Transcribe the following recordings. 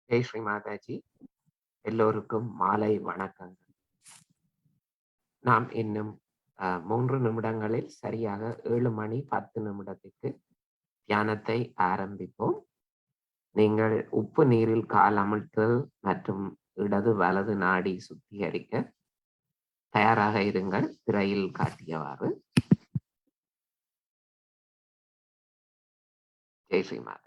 ஜெய் ஸ்ரீ மாதாஜி. எல்லோருக்கும் மாலை வணக்கங்கள். நாம் இன்னும் 3 நிமிடங்களில் சரியாக 7 மணி 10 நிமிடத்துக்கு தியானத்தை ஆரம்பிப்போம். நீங்கள் உப்பு நீரில் கால் அமிழ்த்தல் மற்றும் இடது வலது நாடி சுத்திகரிக்க தயாராக இருங்கள். திரையில் காட்டியவாறு. ஜெய் ஸ்ரீ மாதாஜி.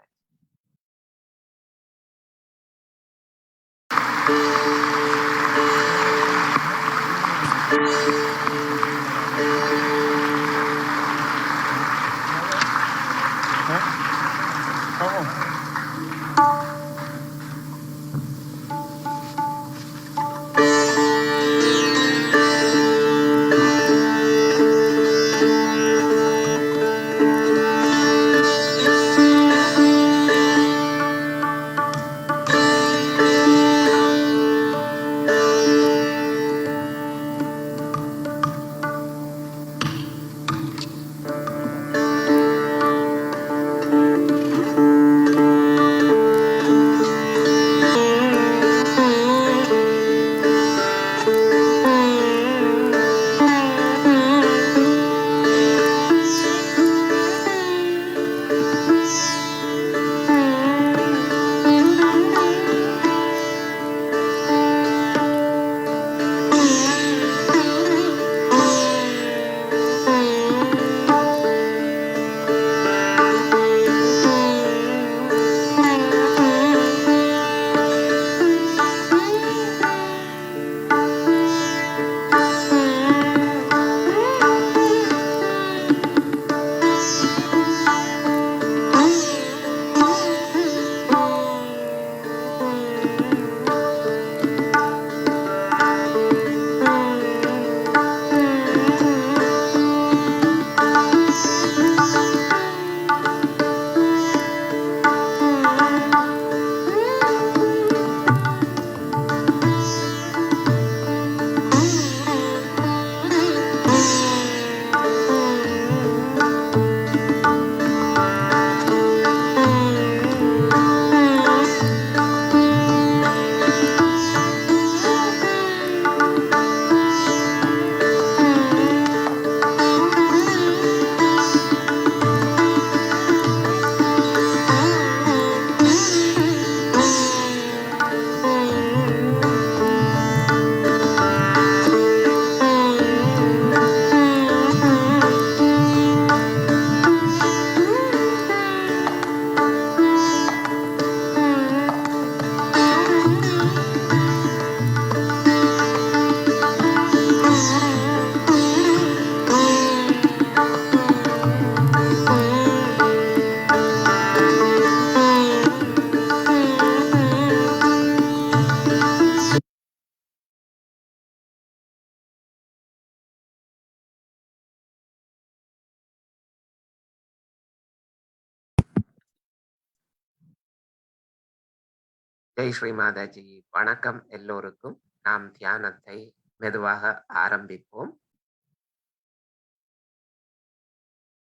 ஜெய் ஸ்ரீ மாதாஜி. வணக்கம் எல்லோருக்கும். நாம் தியானத்தை மெதுவாக ஆரம்பிப்போம்.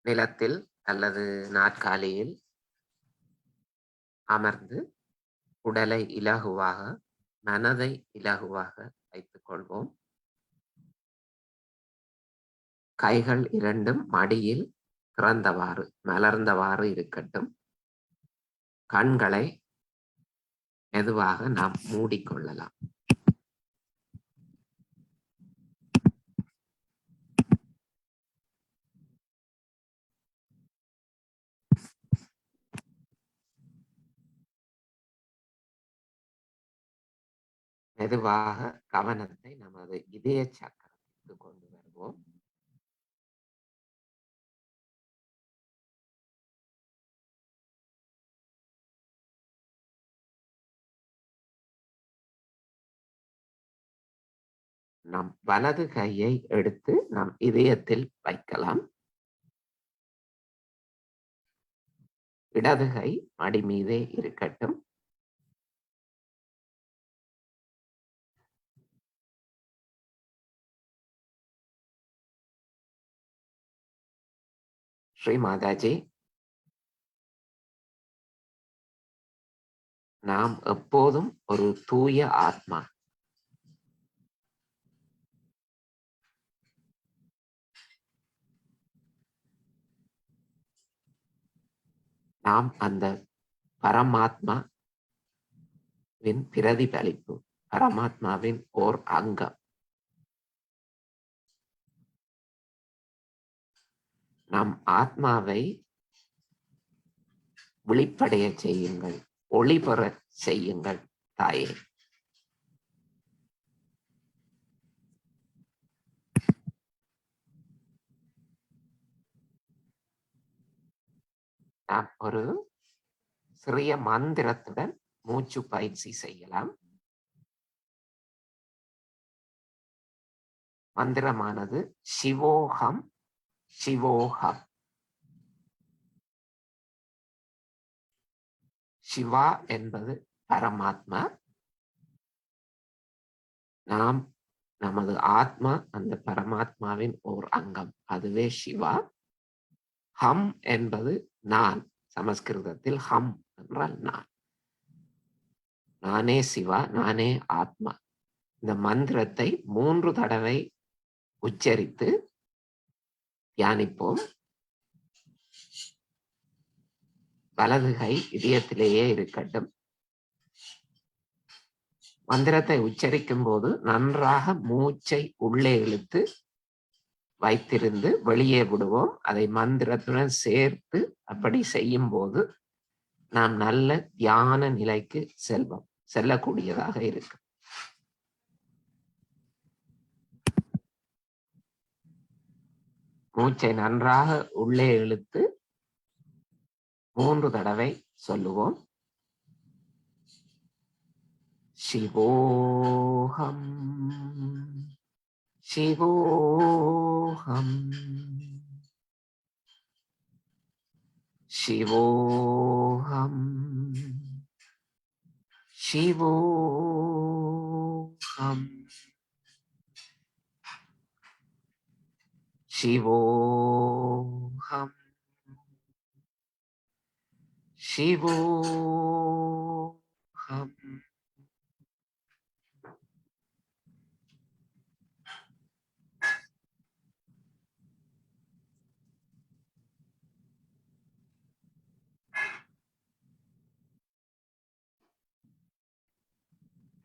நிலத்தில் அல்லது நாற்காலியில் அமர்ந்து உடலை இலகுவாக, மனதை இலகுவாக வைத்துக் கொள்வோம். கைகள் இரண்டும் மடியில் திறந்தவாறு, மலர்ந்தவாறு இருக்கட்டும். கண்களை மெதுவாக நாம் மூடிக்கொள்ளலாம். மெதுவாக கவனத்தை நமது இதய சக்கரத்திற்கு கொண்டு வருவோம். நம் வலது கையை எடுத்து நம் இதயத்தில் வைக்கலாம். இடது கை மடி மீதே இருக்கட்டும். ஸ்ரீ மாதாஜி, நாம் எப்போதும் ஒரு தூய ஆத்மா. நாம் அந்த பரமாத்மாவின் பிரதிபலிப்பு, பரமாத்மாவின் ஓர் அங்கம். நம் ஆத்மாவை விழிப்படைய செய்யுங்கள், ஒளிபெற செய்யுங்கள் தாயே. நாம் ஒரு சிறிய மந்திரத்துடன் மூச்சு பயிற்சி செய்யலாம். மந்திரமானது சிவோகம் சிவோகம். சிவா என்பது பரமாத்மா. நாம் நமது ஆத்மா அந்த பரமாத்மாவின் ஓர் அங்கம், அதுவே சிவா. ஹம் என்பது நான். சமஸ்கிருதத்தில் ஹம் என்றால் நான். நானே சிவா, நானே ஆத்மா. இந்த மந்திரத்தை 3 தடவை உச்சரித்து தியானிப்போம். வலது கை இதயத்திலேயே இருக்கட்டும். மந்திரத்தை உச்சரிக்கும் போது நன்றாக மூச்சை உள்ளே இழுத்து வைத்திருந்து வெளியே விடுவோம். அதை மந்திரத்துடன் சேர்த்து அப்படி செய்யும் போது நாம் நல்ல தியான நிலைக்கு செல்லக்கூடியதாக இருக்கு. மூச்சை நன்றாக உள்ளே இழுத்து 3 தடவை சொல்லுவோம். சிவோகம் சிவோகம் சிவோகம் சிவோகம் சிவோகம் சிவோகம்.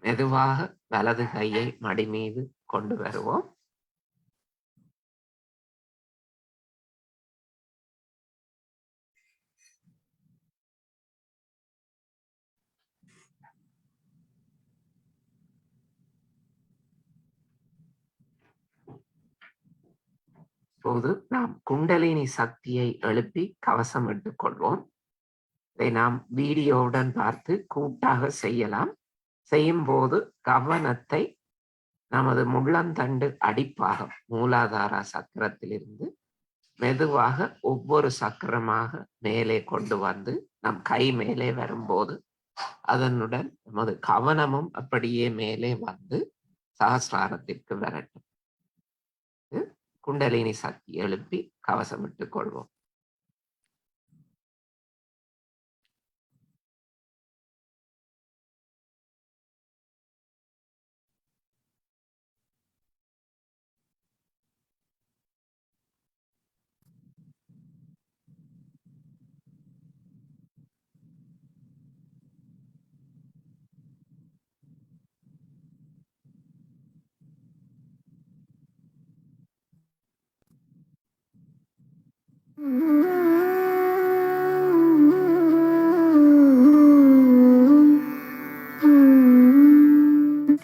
மெதுவாக வலது கையை மடி மீது கொண்டு வருவோம். இப்போது நாம் குண்டலினி சக்தியை எழுப்பி கவசம் இட்டுக் கொள்வோம். இதை நாம் வீடியோவுடன் பார்த்து கூட்டாக செய்யலாம். செய்யும் போது கவனத்தை நமது முள்ளந்தண்டு அடிப்பாகம் மூலாதார சக்கரத்திலிருந்து மெதுவாக ஒவ்வொரு சக்கரமாக மேலே கொண்டு வந்து நம் கை மேலே வரும்போது அதனுடன் நமது கவனமும் அப்படியே மேலே வந்து சகசிராரத்திற்கு வரட்டும். குண்டலினி சக்தி எழுப்பி கவசமிட்டுக் கொள்வோம்.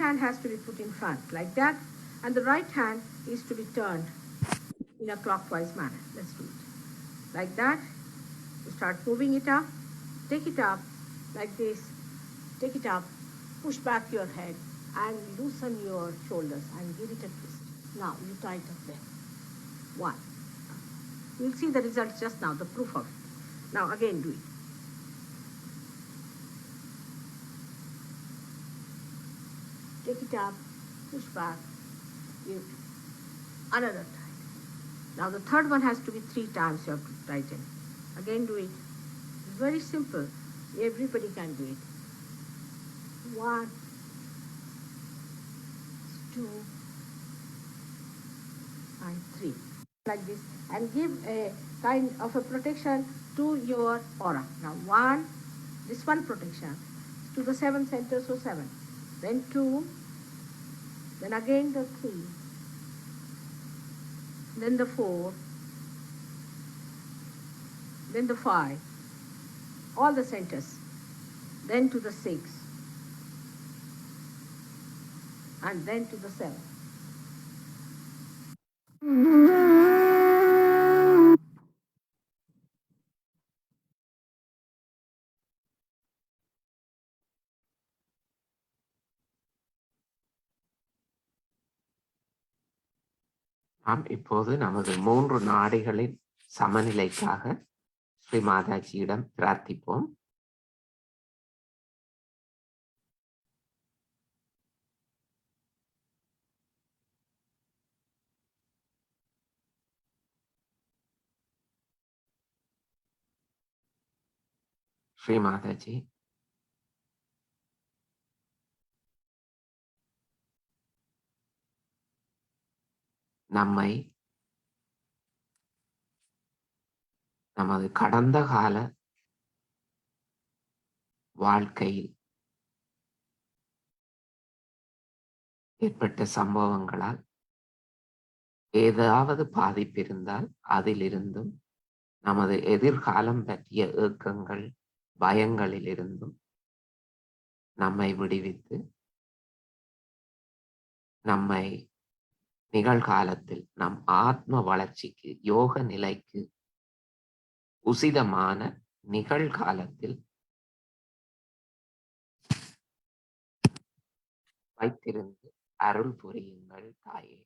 Hand has to be put in front like that, and the right hand is to be turned in a clockwise manner. Let's do it like that. You start moving it up, take it up like this, take it up, push back your head and loosen your shoulders and give it a twist. Now you tighten up there. One. You'll see the results just now, the proof of it. Now again do it. Take it up, push back, give another tight. Now the third one has to be 3 times you have to tighten. Again do it. It's very simple. Everybody can do it. 1, 2, and 3. Like this. And give a kind of a protection to your aura. Now 1, this one protection to the 7 centers, so 7. Then 2, then again the 3, then the 4, then the 5, all the centers, then to the 6, and then to the 7. நாம் இப்போது நமது 3 நாடிகளின் சமநிலைக்காக ஸ்ரீ மாதாஜியிடம் பிரார்த்திப்போம். ஸ்ரீ மாதாஜி, நம்மை நமது கடந்த கால வாழ்க்கையில் ஏற்பட்ட சம்பவங்களால் ஏதாவது பாதிப்பு இருந்தால் அதிலிருந்தும், நமது எதிர்காலம் பற்றிய ஏக்கங்கள், பயங்களிலிருந்தும் நம்மை விடுவித்து, நம்மை நிகழ்காலத்தில் நம் ஆத்ம வளர்ச்சிக்கு, யோக நிலைக்கு உசிதமான நிகழ்காலத்தில் வைத்திருந்து அருள் புரியுங்கள் தாயே.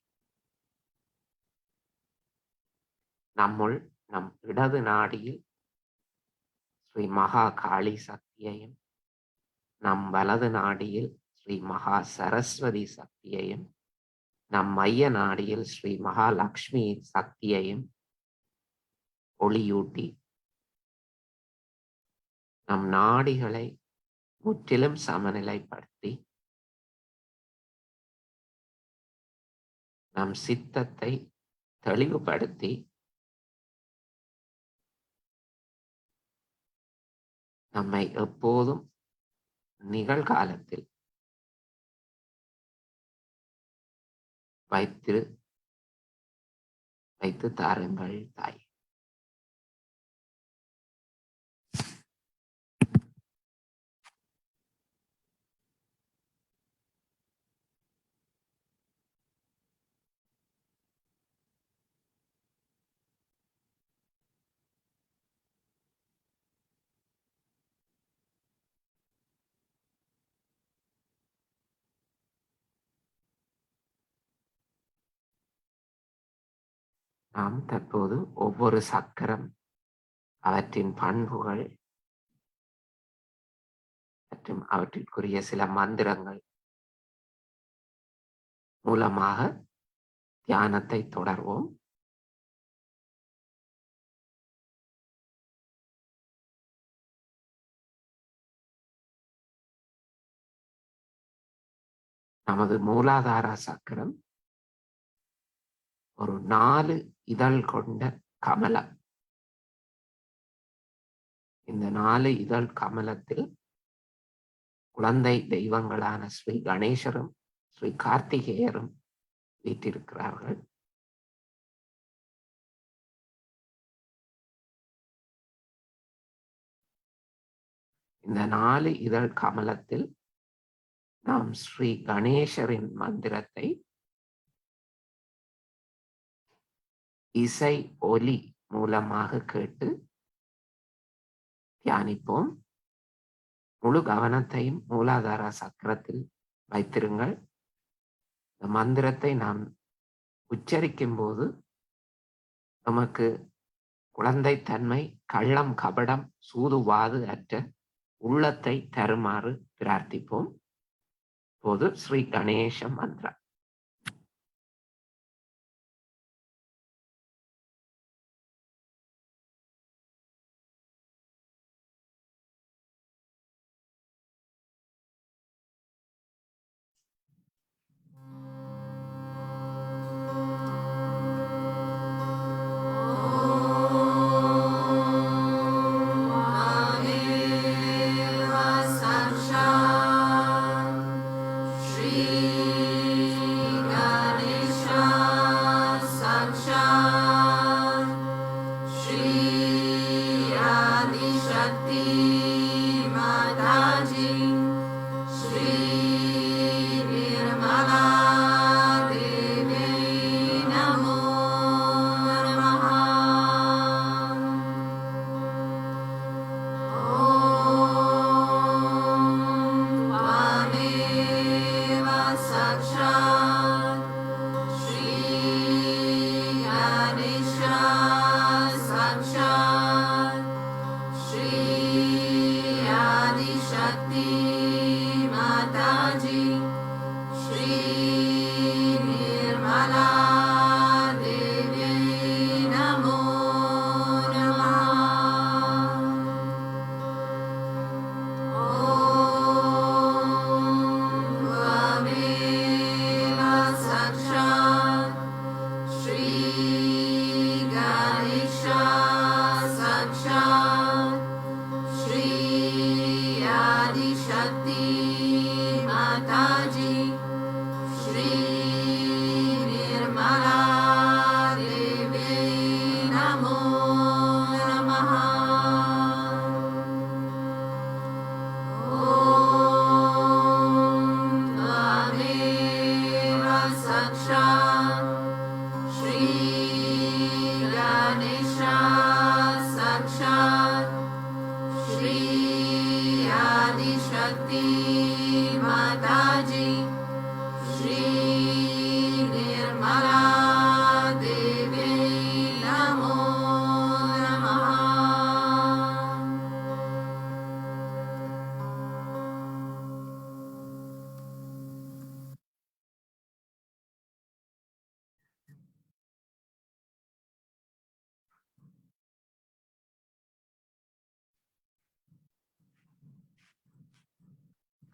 நம்முள் நம் இடது நாடியில் ஸ்ரீ மகா காளி சக்தியையும், நம் வலது நாடியில் ஸ்ரீ மகா சரஸ்வதி சக்தியையும், நம் மைய நாடியில் ஸ்ரீ மகாலட்சுமி சக்தியையும் ஒளியூட்டி நம் நாடிகளை முற்றிலும் சமநிலைப்படுத்தி நம் சித்தத்தை தெளிவுபடுத்தி நம்மை எப்போதும் நிகழ்காலத்தில் வைத்து தாருங்கள் தாய். நாம் தற்போது ஒவ்வொரு சக்கரம், அவற்றின் பண்புகள், மற்றும் அவற்றிற்குரிய சில மந்திரங்கள் மூலமாக தியானத்தை தொடர்வோம். நமது மூலாதார சக்கரம் ஒரு 4 இதழ் கொண்ட கமலம். இந்த 4 இதழ் கமலத்தில் குழந்தை தெய்வங்களான ஸ்ரீ கணேசரும் ஸ்ரீ கார்த்திகேயரும் வீற்றிருக்கிறார்கள். இந்த 4 இதழ் கமலத்தில் நாம் ஸ்ரீ கணேசரின் மந்திரத்தை இசை ஒலி மூலமாக கேட்டு தியானிப்போம். முழு கவனத்தையும் மூலாதார சக்கரத்தில் வைத்திருங்கள். இந்த மந்திரத்தை நாம் உச்சரிக்கும் போது நமக்கு குழந்தைத்தன்மை, கள்ளம், கபடம், சூதுவாது அற்ற உள்ளத்தை தருமாறு பிரார்த்திப்போம். போது ஸ்ரீ கணேச மந்திரம்.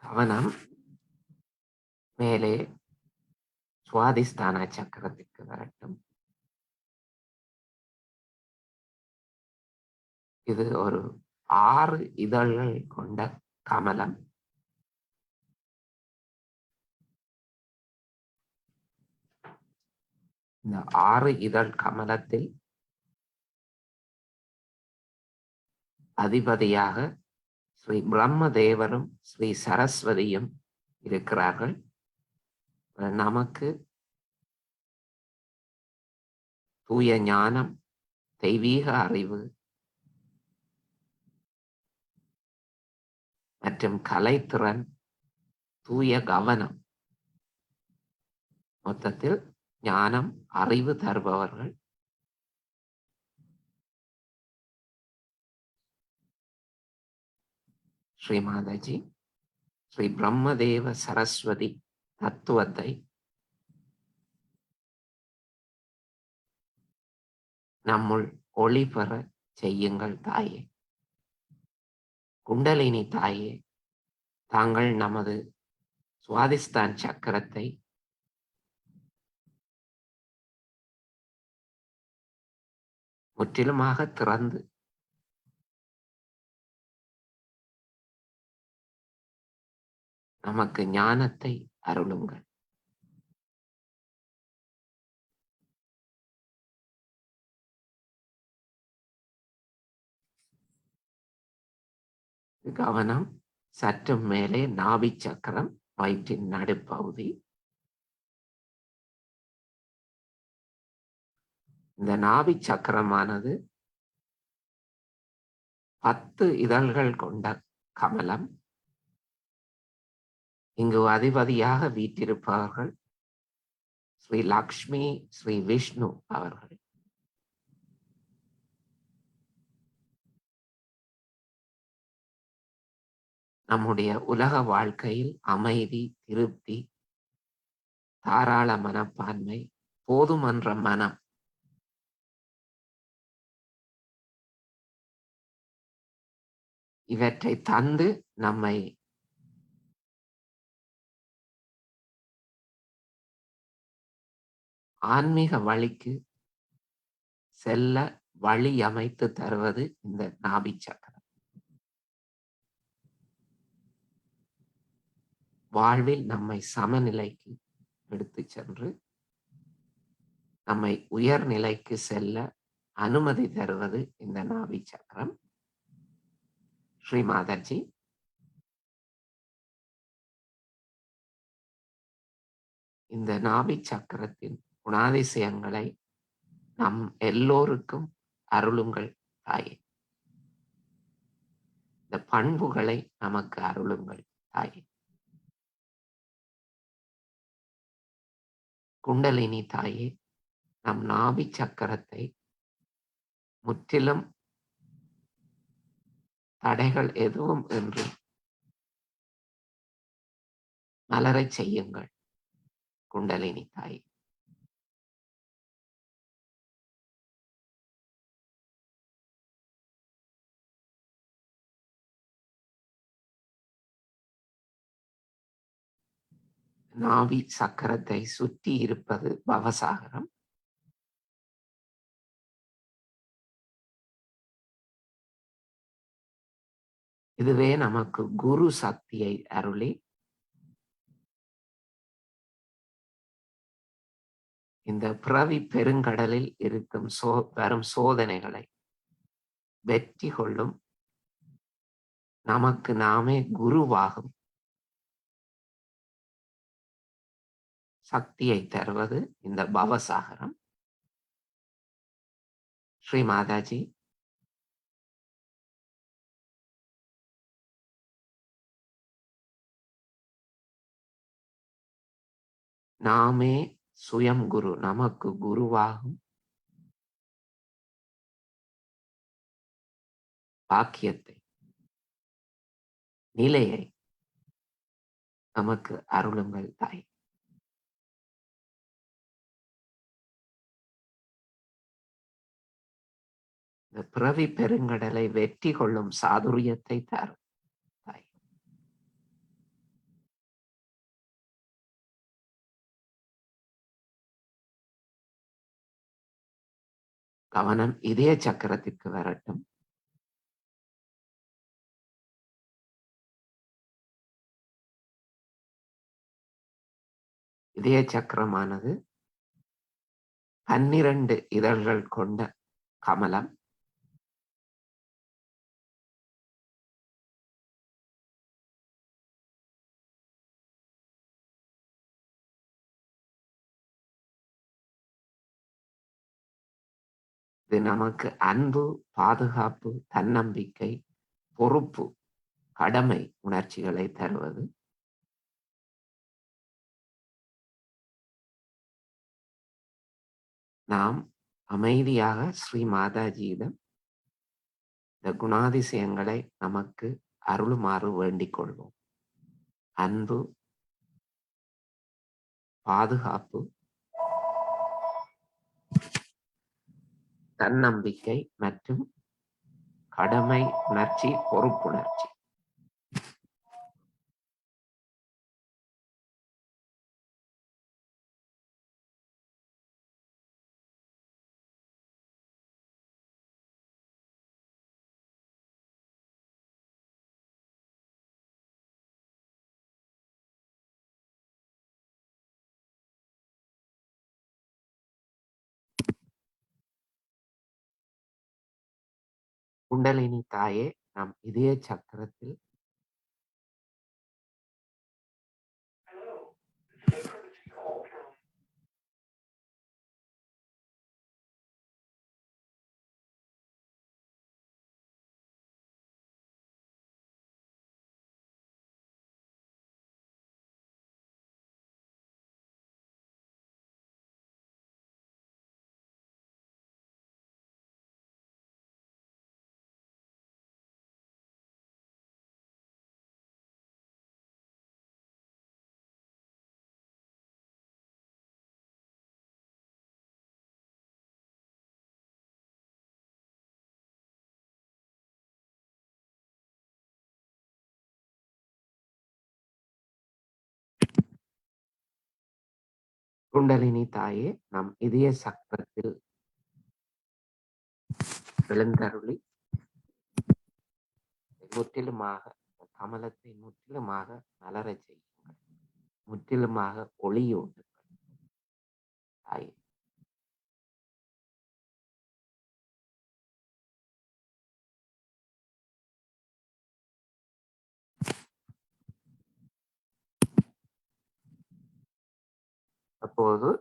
கவனம் மேலே சுவாதிஸ்தான சக்கரத்திற்கு வரட்டும். இது ஒரு 6 இதழ்கள் கொண்ட கமலம். இந்த 6 இதழ் கமலத்தில் அதிபதியாக ஸ்ரீ பிரம்மதேவரும் ஸ்ரீ சரஸ்வதியும் இருக்கிறார்கள். நமக்கு தூய ஞானம், தெய்வீக அறிவு மற்றும் கலைத்திறன், தூய கவனம், மொத்தத்தில் ஞானம், அறிவு தருபவர்கள். ஸ்ரீ மாதாஜி ஸ்ரீ பிரம்மதேவ சரஸ்வதி தத்துவத்தை நம்முள் ஒளிபெற செய்யுங்கள் தாயே. குண்டலினி தாயே, தாங்கள் நமது சுவாதிஸ்தான் சக்கரத்தை முற்றிலுமாக திறந்து நமக்கு ஞானத்தை அருளுங்கள். கவனம் சற்று மேலே நாபி சக்கரம், வயிற்றின் நடுப்பகுதி. இந்த நாபி சக்கரமானது 10 இதழ்கள் கொண்ட கமலம். இங்கு அதிபதியாக வீற்றிருப்பவர்கள் ஸ்ரீ லக்ஷ்மி, ஸ்ரீ விஷ்ணு அவர்கள். நம்முடைய உலக வாழ்க்கையில் அமைதி, திருப்தி, தாராள மனப்பான்மை, போதுமன்ற மனம் இவற்றை தந்து நம்மை ஆன்மீக வழிக்கு செல்ல வழி அமைத்து தருவது இந்த நாபி சக்கரம். வாழ்வில் நம்மை சமநிலைக்கு எடுத்து சென்று நம்மை உயர்நிலைக்கு செல்ல அனுமதி தருவது இந்த நாபி சக்கரம். ஸ்ரீ மாதாஜி, இந்த நாபி சக்கரத்தின் குணாதிசயங்களை நம் எல்லோருக்கும் அருளுங்கள் தாயே. இந்த பண்புகளை நமக்கு அருளுங்கள் தாயே. குண்டலினி தாயே, நம் நாபி சக்கரத்தை முற்றிலும் தடைகள் எதுவும் என்று மலரச் செய்யுங்கள் குண்டலினி தாயே. நாபி சக்கரத்தை சுற்றி இருப்பது பவசாகரம். இதுவே நமக்கு குரு சக்தியை அருளி இந்த பிறவி பெருங்கடலில் இருக்கும் வரும் சோதனைகளை வெற்றி கொள்ளும், நமக்கு நாமே குருவாகும் சக்தியை தருவது இந்த பவசாகரம். ஸ்ரீ மாதாஜி, நாமே சுயம் குரு, நமக்கு குருவாகும் பாக்கியத்தை, நிலையை நமக்கு அருளுங்கள் தாய். இந்த பிறவி பெருங்கடலை வெற்றி கொள்ளும் சாதுரியத்தை தரும் தாய். கவனம் இதய சக்கரத்திற்கு வரட்டும். இதய சக்கரமானது 12 இதழ்கள் கொண்ட கமலம். இது நமக்கு அன்பு, பாதுகாப்பு, தன்னம்பிக்கை, பொறுப்பு, கடமை உணர்ச்சிகளை தருவது. நாம் அமைதியாக ஸ்ரீ மாதாஜியிடம் இந்த குணாதிசயங்களை நமக்கு அருளுமாறு வேண்டிக் கொள்வோம். அன்பு, பாதுகாப்பு, தன்னம்பிக்கை மற்றும் கடமை உணர்ச்சி, பொறுப்புணர்ச்சி. குண்டலினி தாயே, நம் இதய சக்கரத்தில் குண்டலினி தாயே, நம் இதய சக்கரத்தில் எழுந்தருளி முற்றிலுமாக கமலத்தை முற்றிலுமாக மலரச் செய்யுங்கள். முற்றிலுமாக ஒளியூட்டுங்கள் தாயே.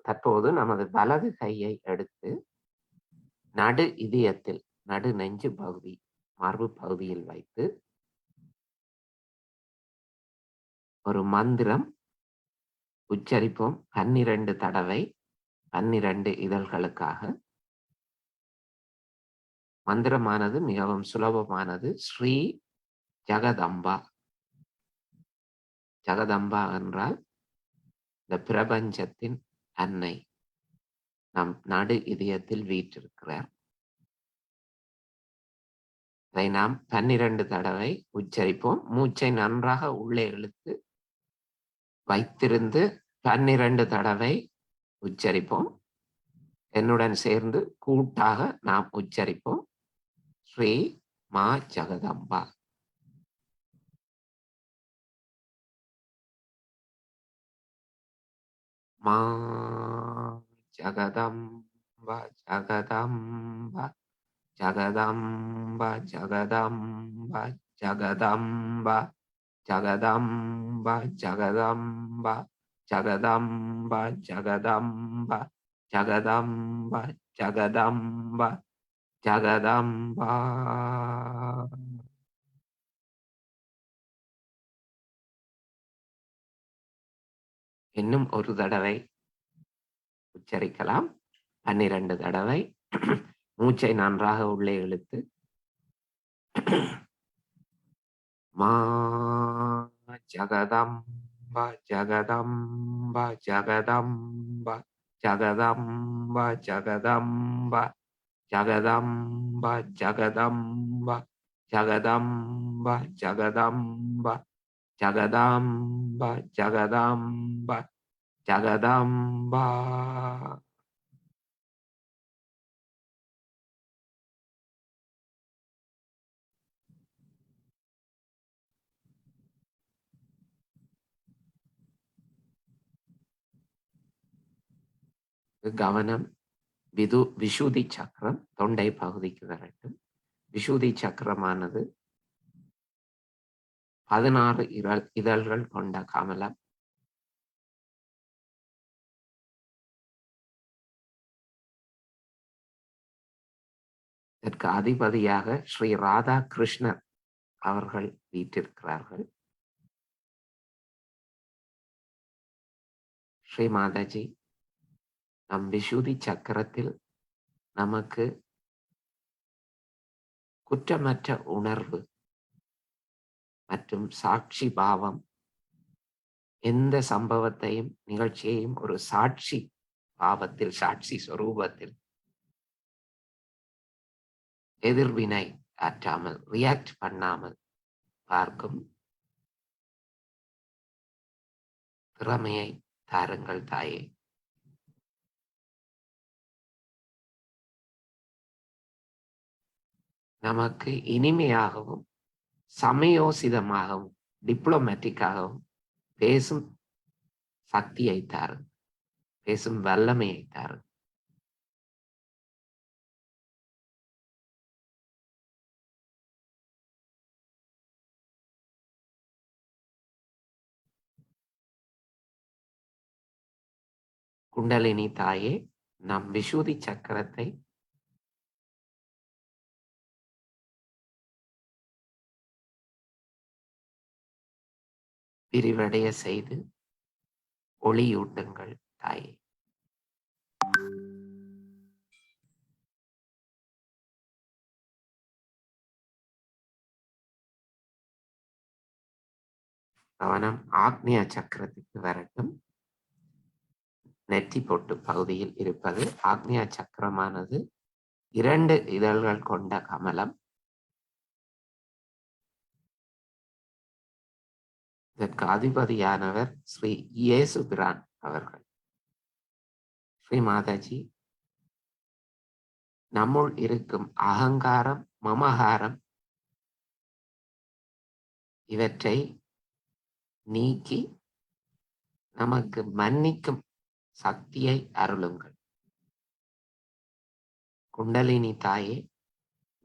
தற்போது நமது வலது கையை எடுத்து நடு இதயத்தில், நடு நெஞ்சு பகுதி, மார்பு பகுதியில் வைத்து ஒரு மந்திரம் உச்சரிப்போம். 12 தடவை, 12 இதழ்களுக்காக. மந்திரமானது மிகவும் சுலபமானது. ஸ்ரீ ஜகதம்பா. ஜகதம்பா என்றால் இந்த பிரபஞ்சத்தின் அன்னை, நம் நடு இதயத்தில் வீற்றிருக்கிறார். அதை நாம் 12 தடவை உச்சரிப்போம். மூச்சை நன்றாக உள்ளே இழுத்து வைத்திருந்து 12 தடவை உச்சரிப்போம். என்னுடன் சேர்ந்து கூட்டாக நாம் உச்சரிப்போம். ஸ்ரீ மா ஜகதம்பா. மா ஜகதம்பா ஜகதம்பா ஜகதம்பா ஜகதம்பா ஜகதம்பா ஜகதம்பா ஜகதம்பா ஜகதம்பா ஜகதம்பா ஜகதம்பா ஜகதம்பா ஜகதம்பா. இன்னும் ஒரு தடவை உச்சரிக்கலாம். 12 தடவை. மூச்சை நன்றாக உள்ளே இழுத்து மா ஜகதம்பா ஜகதம்பா ஜகதம்பா ஜகதம்பா ஜகதம்பா ஜகதம்பா ஜகதம்பா ஜகதம்பா ஜகதம்பா ஜகதம்பா ஜகதம்பா ஜகதம்பா. கவனம். விஷுதி சக்கரம் தொண்டை பகுதிக்கு வரட்டும். விஷுதி சக்கரமானது 16 இதழ்கள் கொண்ட கமலம். இதற்கு அதிபதியாக ஸ்ரீ ராதா கிருஷ்ணர் அவர்கள் வீற்றிருக்கிறார்கள். ஸ்ரீ மாதாஜி, நம் விஷுதி சக்கரத்தில் நமக்கு குற்றமற்ற உணர்வு மற்றும் சாட்சி பாவம் எந்த சம்பவத்தையும் நிகழ்ச்சியையும் ஒரு சாட்சி பாவத்தில், சாட்சி சொரூபத்தில் எதிர்வினை ஆற்றாமல், ரியாக்ட் பண்ணாமல் பார்க்கும் திறமையை தாருங்கள் தாயே. நமக்கு இனிமையாகவும் சமயோசிதமாகவும் டிப்ளமேட்டிக்காகவும் பேசும் சக்தியை தாரும், பேசும் வல்லமையை தாரும். குண்டலினி தாயே, நம் விசுதி சக்கரத்தை விரிவடைய செய்து ஒளியூட்டுங்கள் தாயே. கவனம் ஆக்னிய சக்கரத்துக்கு வரட்டும். நெற்றி பொட்டு பகுதியில் இருப்பது ஆக்னிய சக்கரமானது 2 இதழ்கள் கொண்ட கமலம். இதற்கு அதிபதியானவர் ஸ்ரீ இயேசுபிரான் அவர்கள். ஸ்ரீ மாதாஜி, நம்முள் இருக்கும் அகங்காரம், மமகாரம் இவற்றை நீக்கி நமக்கு மன்னிக்கும் சக்தியை அருளுங்கள். குண்டலினி தாயே,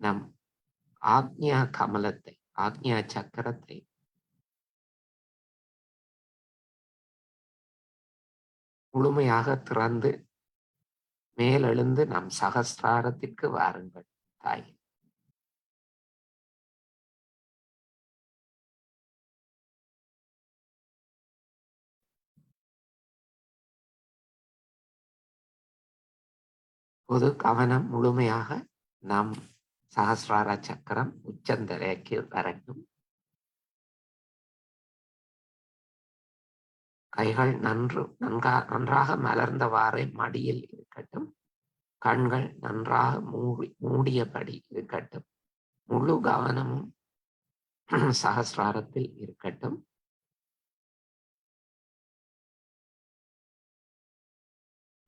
நம் ஆக்ஞா கமலத்தை, ஆக்ஞா சக்கரத்தை முழுமையாக திறந்து மேலெழுந்து நம் சகஸ்ராரத்திற்கு வாருங்கள் தாயே. பொது கவனம் முழுமையாக நம் சகஸ்ரார சக்கரம் உச்சந்தலைக்கு வரட்டும். கைகள் நன்றாக மலர்ந்தவாறே மடியில் இருக்கட்டும். கண்கள் நன்றாக மூடியபடி இருக்கட்டும். முழு கவனமும் சகஸ்ராரத்தில் இருக்கட்டும்.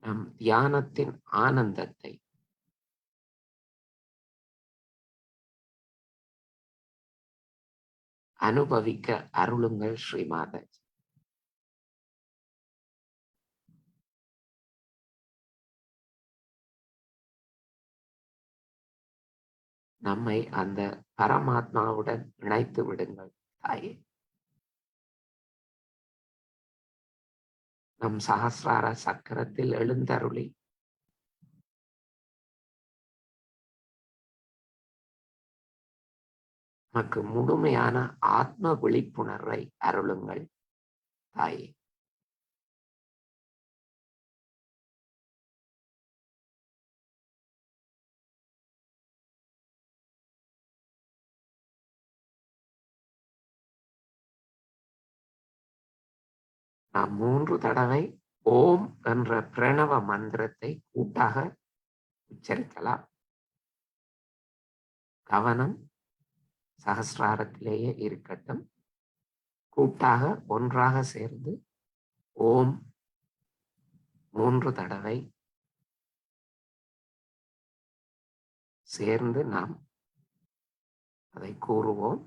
நம் தியானத்தின் ஆனந்தத்தை அனுபவிக்க அருளுங்கள் ஸ்ரீமாதாஜி. நம்மை அந்த பரமாத்மாவுடன் இணைத்து விடுங்கள் தாயே. நம் சகஸ்ரார சக்கரத்தில் எழுந்தருளி நமக்கு முழுமையான ஆத்ம விழிப்புணர்வை அருளுங்கள் தாயே. நாம் 3 தடவை ஓம் என்ற பிரணவ மந்திரத்தை கூட்டாக உச்சரிக்கலாம். கவனம் சகஸ்ராரத்திலேயே இருக்கட்டும். கூட்டாக ஒன்றாக சேர்ந்து ஓம் 3 தடவை சேர்ந்து நாம் அதை கூறுவோம்.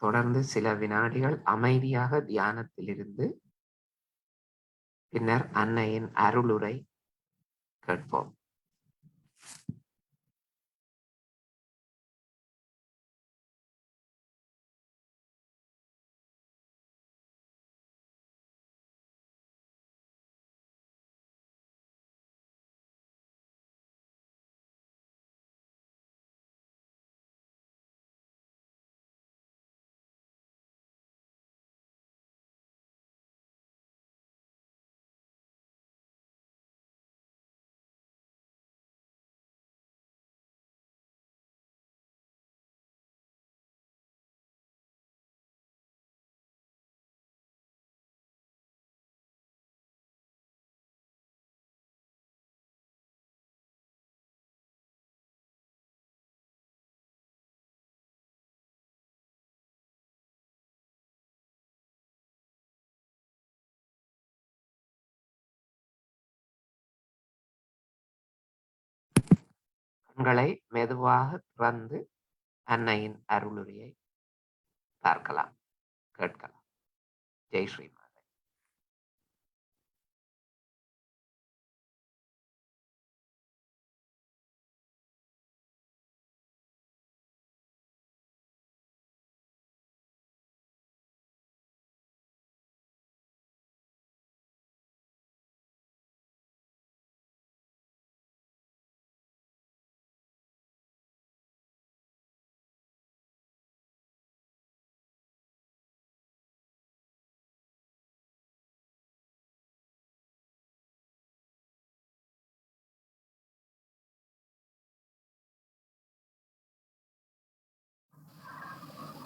தொடர்ந்து சில வினாடிகள் அமைதியாக தியானத்தில் இருந்து பின்னர் அன்னையின் அருளுரை கேட்போம். கண்களை மெதுவாக திறந்து அன்னையின் அருளுரையை பார்க்கலாம், கேட்கலாம். ஜெய் ஸ்ரீ மாதா.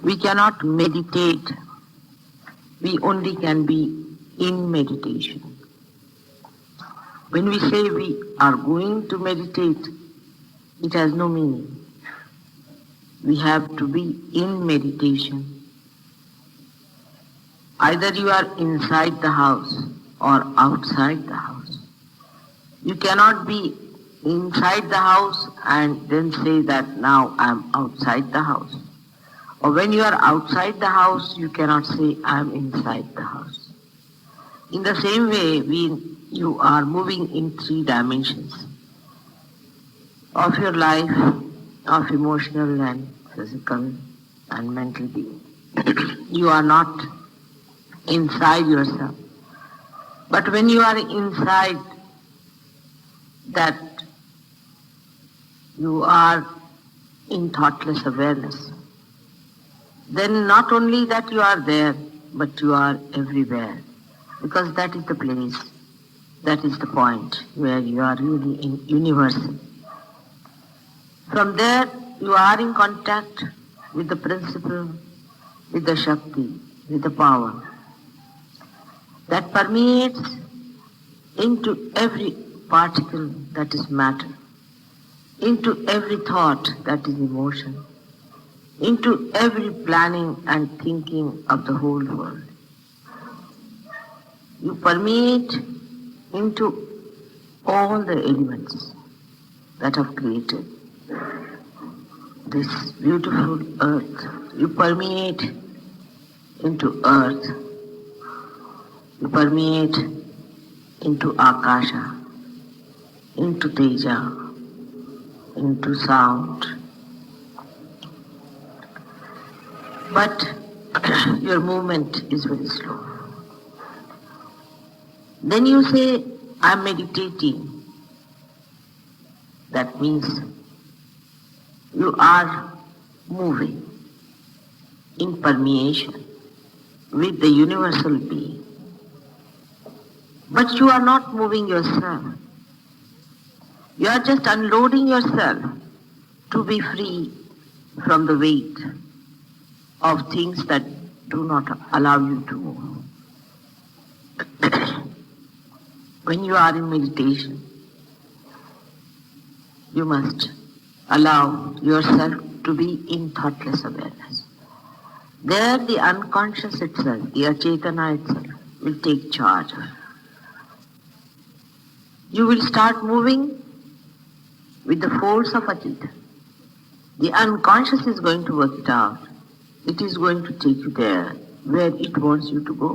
We cannot meditate. We only can be in meditation. When we say we are going to meditate, it has no meaning. We have to be in meditation. Either you are inside the house or outside the house. You cannot be inside the house and then say that now I am outside the house. Or when you are outside the house, you cannot say I am inside the house. In the same way, you are moving in 3 dimensions of your life, of emotional and physical and mental being. You are not inside yourself. But when you are inside that, you are in thoughtless awareness. Then not only that you are there, but you are everywhere. Because that is the place, that is the point where you are really in universal. From there, you are in contact with the principle, with the Shakti, with the power that permeates into every particle that is matter, into every thought that is emotion, into every planning and thinking of the whole world. You permeate into all the elements that have created this beautiful earth. You permeate into earth. You permeate into Akasha, into Teja, into sound. But your movement is very slow. Then you say, I am meditating. That means you are moving in permeation with the universal being. But you are not moving yourself. You are just unloading yourself to be free from the weight of things that do not allow you to move. When you are in meditation, you must allow yourself to be in thoughtless awareness. There the unconscious itself, the Achetana itself, will take charge. You will start moving with the force of Acheta. The unconscious is going to work it out. It is going to take you there where it wants you to go.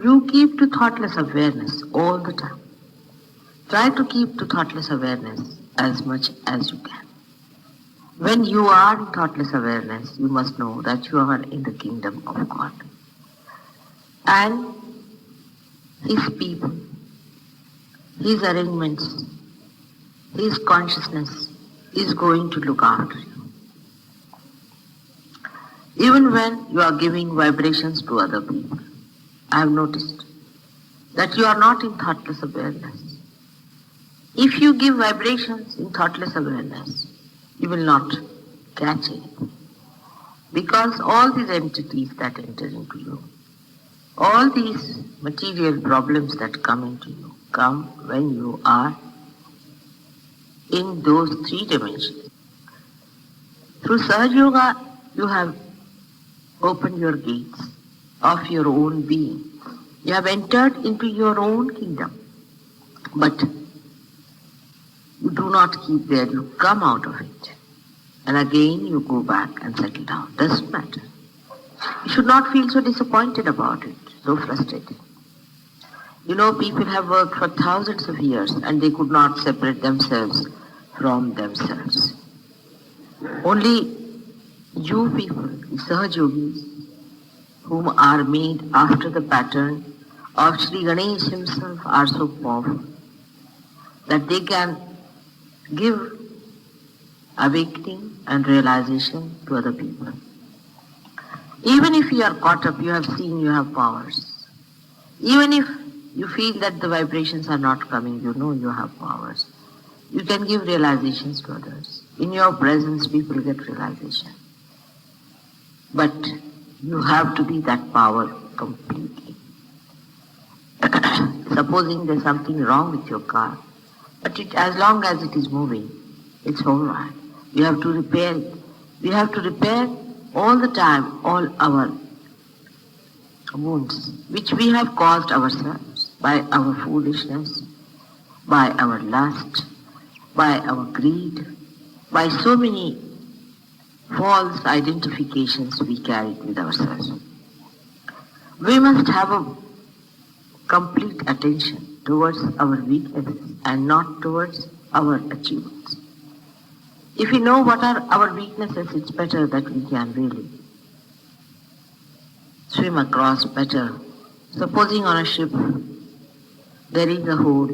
You keep to thoughtless awareness all the time. Try to keep to thoughtless awareness as much as you can. When you are in thoughtless awareness, you must know that you are in the kingdom of God. And His people, His arrangements, His consciousness is going to look after you. Even when you are giving vibrations to other people, I have noticed that you are not in thoughtless awareness. If you give vibrations in thoughtless awareness, you will not catch it. Because all these entities that enter into you, all these material problems that come into you, come when you are in those three dimensions. Through Sahaja Yoga, you have opened your gates of your own being. You have entered into your own kingdom. But you do not keep there, you come out of it. And again you go back and settle down. Doesn't matter. You should not feel so disappointed about it, so frustrated. You know, people have worked for thousands of years and they could not separate themselves from themselves. Only you people, the Sahaja Yogis, whom are made after the pattern of Sri Ganesh himself, are so powerful that they can give awakening and realization to other people. Even if you are caught up, you have seen you have powers. Even if you feel that the vibrations are not coming, you know you have powers. You can give realizations to others. In your presence, people get realization. But you have to be that power completely. Supposing there's something wrong with your car, but as long as it is moving, it's all right. You have to repair it. We have to repair all the time all our wounds, which we have caused ourselves by our foolishness, by our lust, by our greed, by so many false identifications we carried with ourselves. We must have a complete attention towards our weaknesses and not towards our achievements. If we know what are our weaknesses, it's better that we can really swim across better. Supposing on a ship there is a hole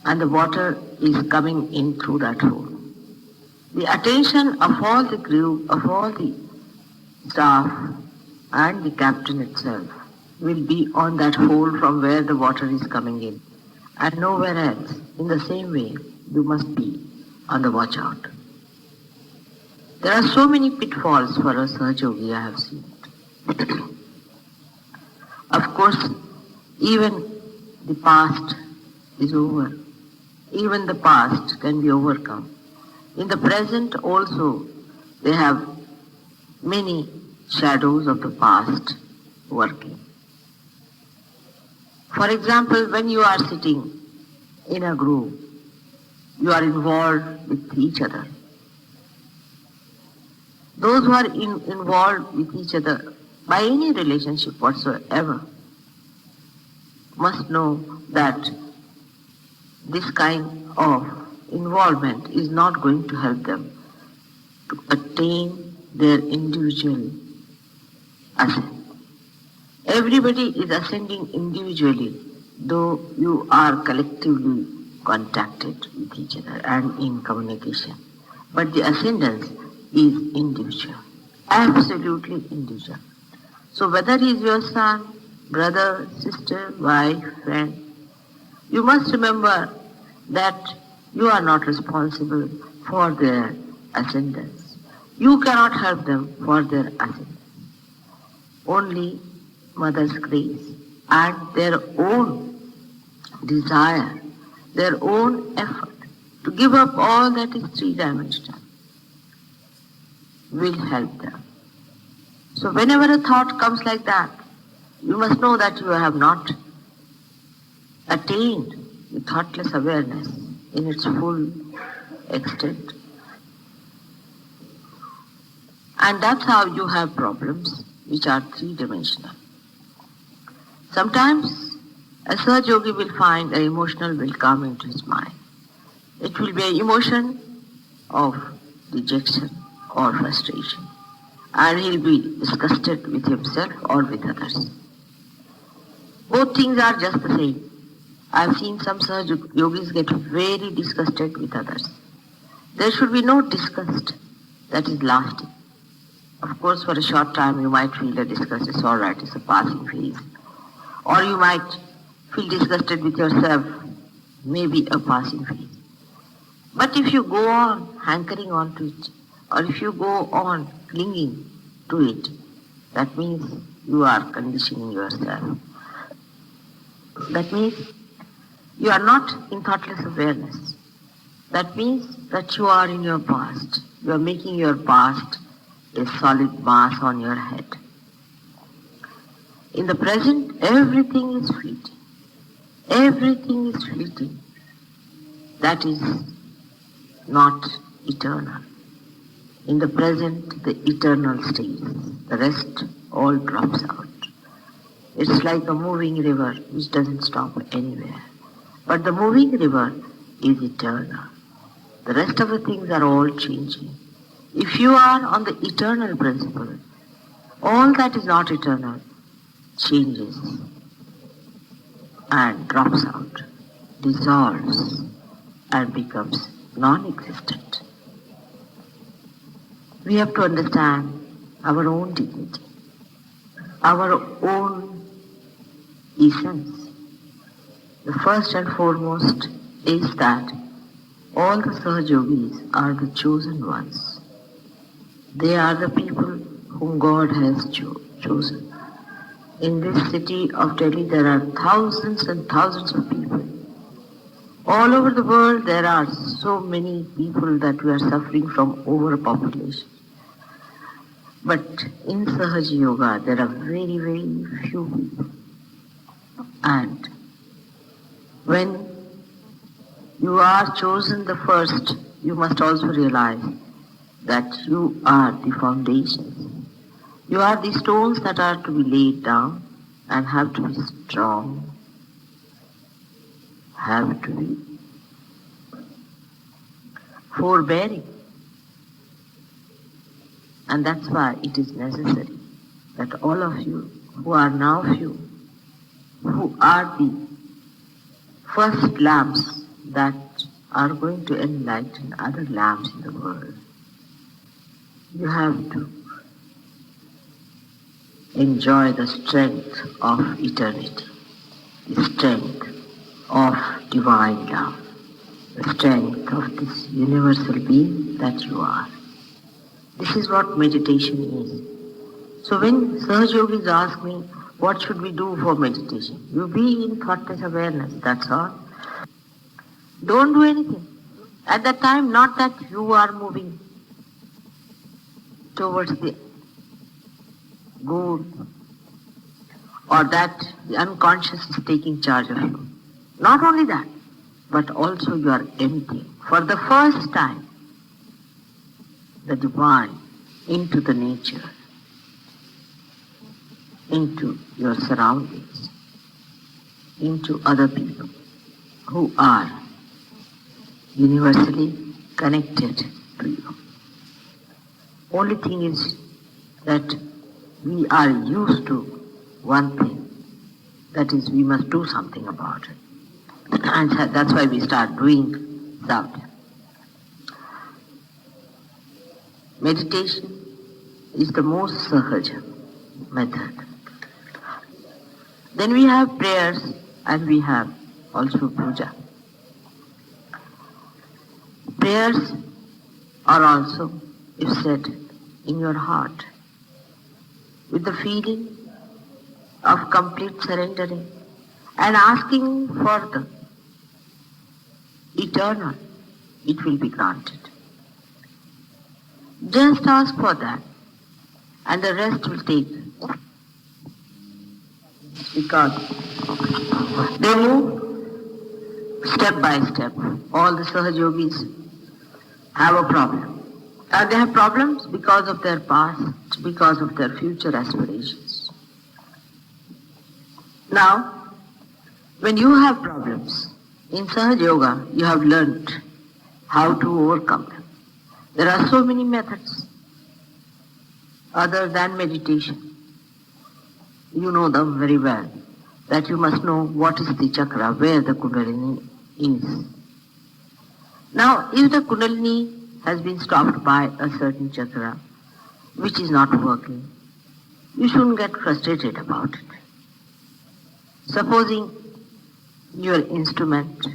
and the water is coming in through that hole. The attention of all the crew, of all the staff and the captain itself will be on that hole from where the water is coming in and nowhere else. In the same way, you must be on the watch out. There are so many pitfalls for a Sahaja Yogi, I have seen it. Of course, even the past is over. Even the past can be overcome. In the present also, they have many shadows of the past working. For example, when you are sitting in a group, you are involved with each other. Those who are involved with each other by any relationship whatsoever must know that this kind of involvement is not going to help them to attain their individual ascent. Everybody is ascending individually, though you are collectively contacted with each other and in communication. But the ascendance is individual, absolutely individual. So whether he is your son, brother, sister, wife, friend, you must remember that you are not responsible for their ascendance. You cannot help them for their ascendance. Only Mother's grace and their own desire, their own effort to give up all that is three-dimensional will help them. So whenever a thought comes like that, you must know that you have not attained the thoughtless awareness in its full extent. And that's how you have problems which are three-dimensional. Sometimes a Sahaja Yogi will find an emotional will come into his mind. It will be an emotion of dejection or frustration, and he'll be disgusted with himself or with others. Both things are just the same. I've seen some Sahaja Yogis get very disgusted with others. There should be no disgust that is lasting. Of course, for a short time you might feel a disgust, it's all right, it's a passing phase. Or you might feel disgusted with yourself, maybe a passing phase. But if you go on hankering on to it, or if you go on clinging to it, that means you are conditioning yourself. That means you are not in thoughtless awareness. That means that you are in your past. You are making your past a solid mass on your head. In the present, everything is fleeting. Everything is fleeting. That is not eternal. In the present, the eternal stays. The rest all drops out. It's like a moving river which doesn't stop anywhere. But the moving river is eternal. The rest of the things are all changing. If you are on the eternal principle, all that is not eternal changes and drops out, dissolves and becomes non-existent. We have to understand our own dignity, our own essence. The first and foremost is that all the Sahaja Yogis are the chosen ones. They are the people whom God has chosen. In this city of Delhi, there are thousands and thousands of people. All over the world, there are so many people that we are suffering from overpopulation. But in Sahaja Yoga, there are very, very few people. And when you are chosen the first, you must also realize that you are the foundation. You are the stones that are to be laid down and have to be strong, have to be forbearing. And that's why it is necessary that all of you who are now few, who are the first lamps that are going to enlighten other lamps in the world, you have to enjoy the strength of eternity, the strength of divine love, the strength of this universal being that you are. This is what meditation is. So when Sahaja Yogis ask me, what should we do for meditation? You be in thoughtless awareness, that's all. Don't do anything. At that time, not that you are moving towards the goal or that the unconscious is taking charge of you. Not only that, but also you are emptying for the first time the divine into the nature, into your surroundings, into other people who are universally connected to you. Only thing is that we are used to one thing, that is we must do something about it. And that's why we start doing something. Meditation is the most sahaja method. Then we have prayers and we have also puja. Prayers are also, if said in your heart, with the feeling of complete surrendering and asking for the eternal, it will be granted. Just ask for that and the rest will take. Because they move step by step. All the Sahaja Yogis have a problem. They have problems because of their past, because of their future aspirations. Now, When you have problems, in Sahaja Yoga, you have learned how to overcome them. There are so many methods other than meditation. You know them very well, that you must know what is the chakra, where the Kundalini is. Now, if the Kundalini has been stopped by a certain chakra, which is not working, you shouldn't get frustrated about it. Supposing your instrument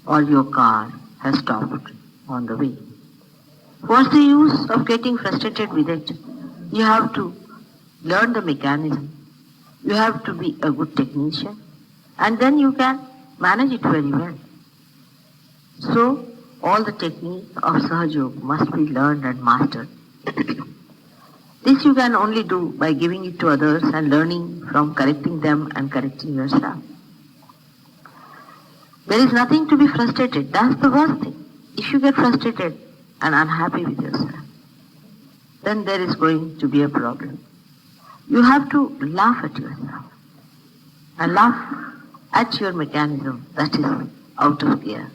or your car has stopped on the way. What's the use of getting frustrated with it? You have to learn the mechanism. You have to be a good technician, and then you can manage it very well. So, all the techniques of Sahaja Yoga must be learned and mastered. This you can only do by giving it to others and learning from correcting them and correcting yourself. There is nothing to be frustrated. That's the worst thing. If you get frustrated and unhappy with yourself, then there is going to be a problem. You have to laugh at yourself and laugh at your mechanism that is out of gear.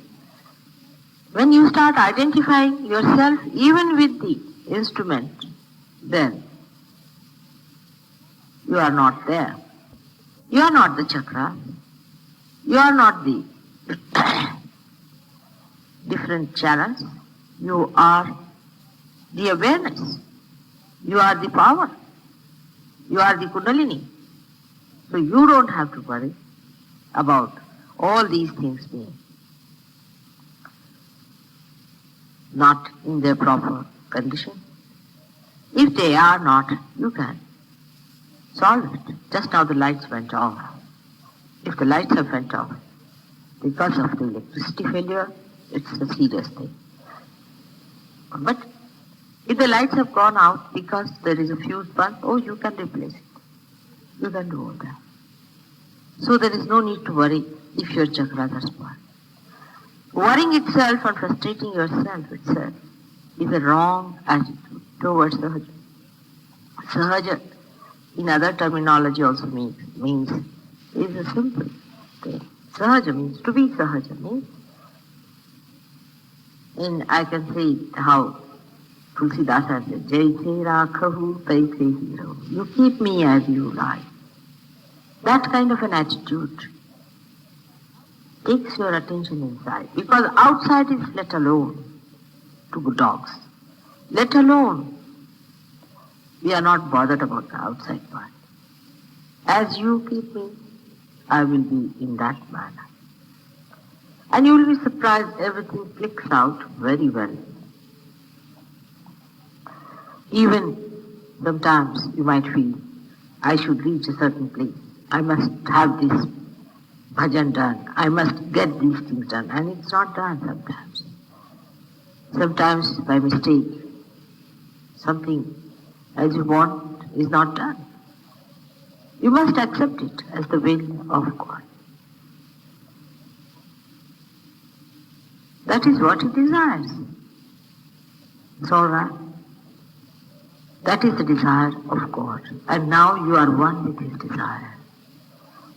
When you start identifying yourself even with the instrument, then you are not there. You are not the chakra. You are not the different channels. You are the awareness. You are the power. You are the Kundalini. So you don't have to worry about all these things being not in their proper condition. If they are not, you can solve it. Just now the lights went off. If the lights have went off because of the electricity failure, it's a serious thing. But if the lights have gone out because there is a fuse bulb, you can replace it. You can do all that. So there is no need to worry if your chakras are spoiled. Worrying itself and frustrating yourself itself is a wrong attitude towards Sahaja. Sahaja, in other terminology also means is a simple thing. Sahaja means to be Sahaja means. And I can say how Tulsidas has said, Jaise Rakhahu Taise Hero. You keep me as you like. That kind of an attitude takes your attention inside. Because outside is let alone to dogs. Let alone. We are not bothered about the outside part. As you keep me, I will be in that manner. And you will be surprised everything clicks out very well. Even sometimes you might feel, I should reach a certain place. I must have this bhajan done. I must get these things done. And it's not done sometimes. Sometimes by mistake, something as you want is not done. You must accept it as the will of God. That is what He desires. It's all right. That is the desire of God. And now you are one with His desire.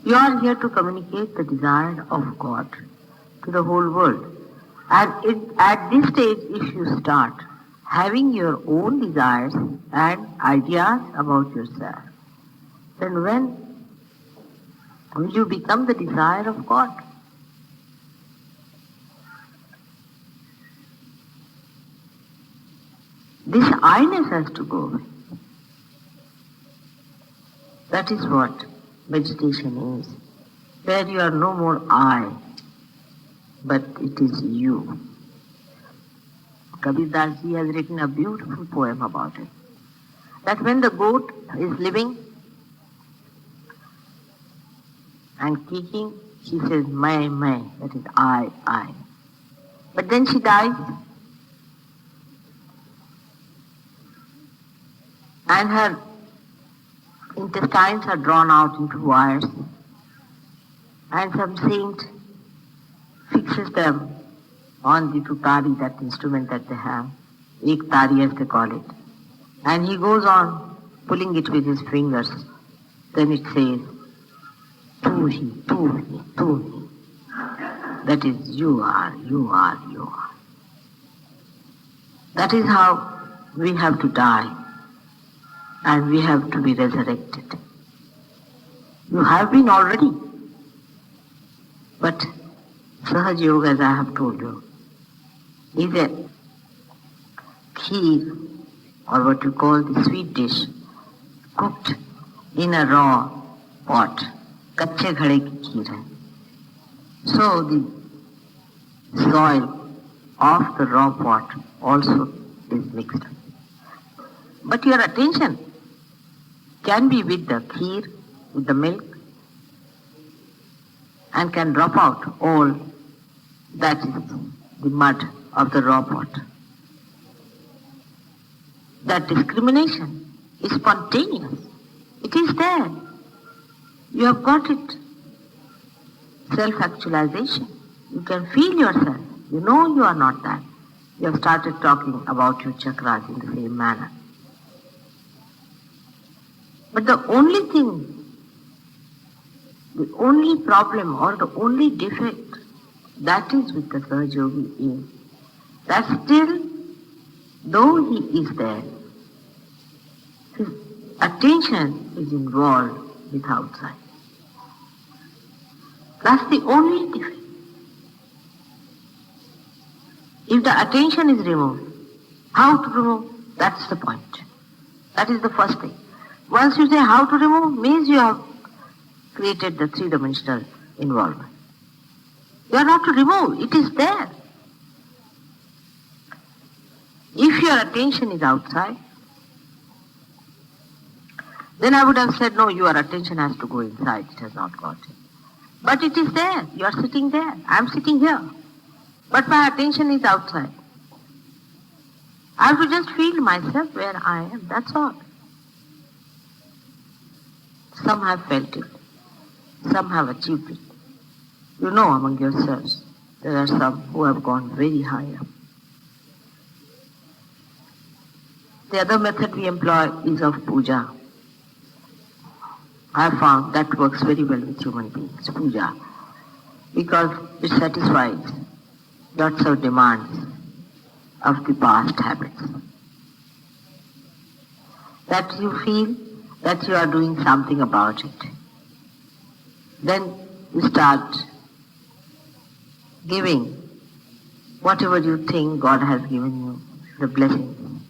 You are here to communicate the desire of God to the whole world. And at this stage, if you start having your own desires and ideas about yourself, then when will you become the desire of God? This I-ness has to go away. That is what meditation is, where you are no more I, but it is you. Kabir Das Ji has written a beautiful poem about it. That when the goat is living and kicking, she says, "Mai, mai," that is I. But then she dies, and her intestines are drawn out into wires, and some saint fixes them on the tutari, that instrument that they have, ek tari as they call it. And he goes on pulling it with his fingers. Then it says, tu hi, tu hi, tu hi. that is you are, you are, you are. That is how we have to die and we have to be resurrected. You have been already. But Sahaja Yoga, as I have told you, is a kheer, or what you call the sweet dish, cooked in a raw pot. Kache ghade ki kheer hai. So the soil of the raw pot also is mixed. But your attention can be with the kheer, with the milk, and can drop out all that is the mud of the raw pot. That discrimination is spontaneous. It is there. You have got it. Self-actualization. You can feel yourself. You know you are not that. You have started talking about your chakras in the same manner. But the only thing, the only problem or the only defect that is with the Sahaja Yogi is that still, though he is there, his attention is involved with outside. That's the only defect. If the attention is removed, how to remove? That's the point. That is the first thing. Once you say how to remove, means you have created the three-dimensional involvement. You are not to remove, it is there. If your attention is outside, then I would have said, no, your attention has to go inside, it has not got it. But it is there, you are sitting there, I am sitting here. But my attention is outside. I have to just feel myself where I am, that's all. Some have felt it. Some have achieved it. You know among yourselves, there are some who have gone very high up. The other method we employ is of puja. I have found that works very well with human beings, puja, because it satisfies lots of demands of the past habits. That you feel that you are doing something about it. Then you start giving whatever you think God has given you, the blessings.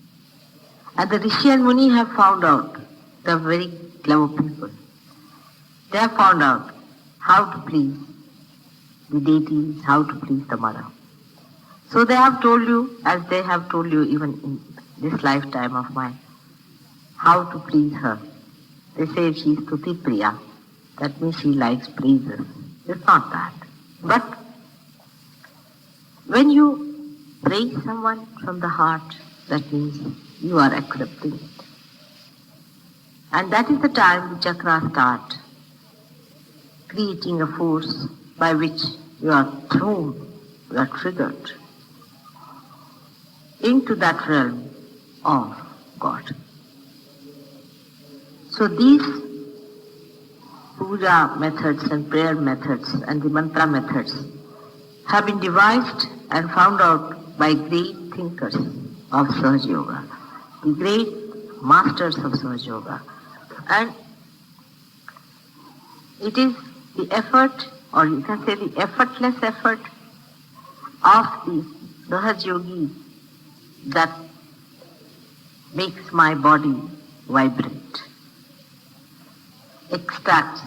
And the Rishi and Muni have found out, they are very clever people. They have found out how to please the deities, how to please the mother. So they have told you, as they have told you even in this lifetime of mine, how to please her. They say she is Stuti Priya. That means she likes praises. It's not that. But when you praise someone from the heart, that means you are accepting it. And that is the time the chakras start creating a force by which you are thrown, you are triggered into that realm of God. So these puja methods and prayer methods and the mantra methods have been devised and found out by great thinkers of Sahaja Yoga, the great masters of Sahaja Yoga. And it is the effort, or you can say the effortless effort of the Sahaja Yogi that makes my body vibrate, extracts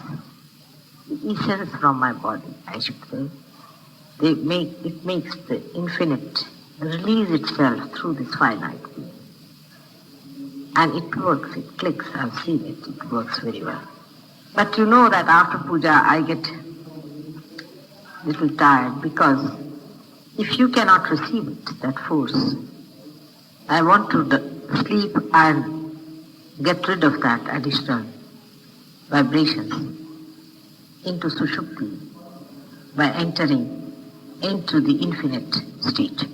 the essence from my body, I should say. It makes the infinite release itself through this finite being. And it works, it clicks, I've seen it, it works very well. But you know that after puja I get a little tired, because if you cannot receive it, that force, I want to sleep and get rid of that additional vibrations into Sushupti by entering into the infinite state.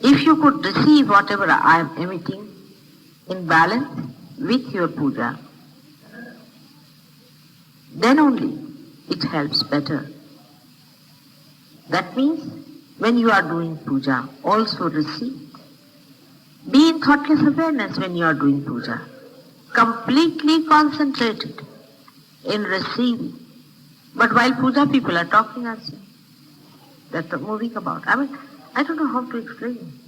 If you could receive whatever I am emitting in balance with your puja, then only it helps better That means when you are doing puja, also receive. Be in thoughtless awareness when you are doing puja. Completely concentrated in receiving. But while puja, people are talking also. That's moving about. I don't know how to explain.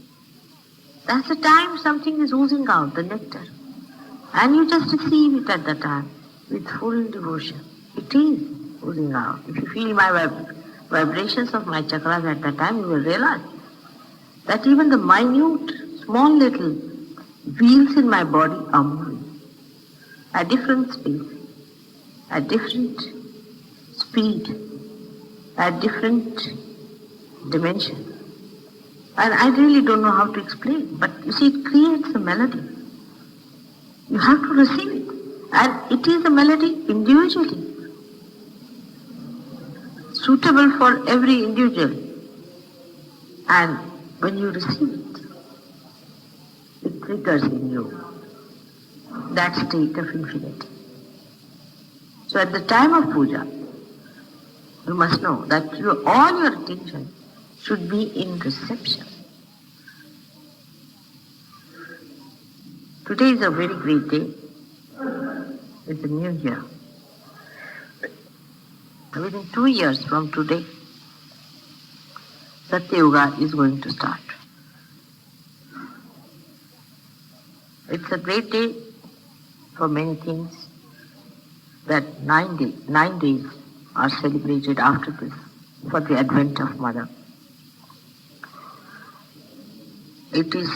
That's the time something is oozing out, the nectar. And you just receive it at that time with full devotion. It is oozing out. If you feel my vibrations of my chakras at that time, you will realize that even the minute, small little wheels in my body are moving at different speed, at different speed, at different dimension. And I really don't know how to explain, but you see, it creates a melody. You have to receive it. And it is a melody individually, suitable for every individual. And when you receive it, it triggers in you that state of infinity. So at the time of puja, you must know that all your attention should be in reception. Today is a very great day. It's a new year. Within 2 years from today, Satya Yuga is going to start. It's a great day for many things, that 9 days are celebrated after this for the advent of Mother. It is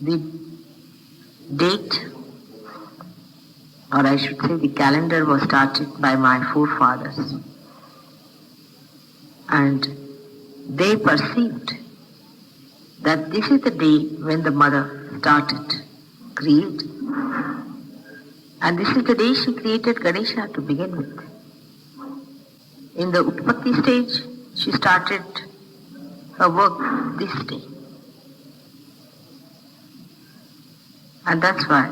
the date, or I should say the calendar, was started by my forefathers. And they perceived that this is the day when the Mother started creating. And this is the day she created Ganesha to begin with. In the Utpatti stage, she started her work this day. And that's why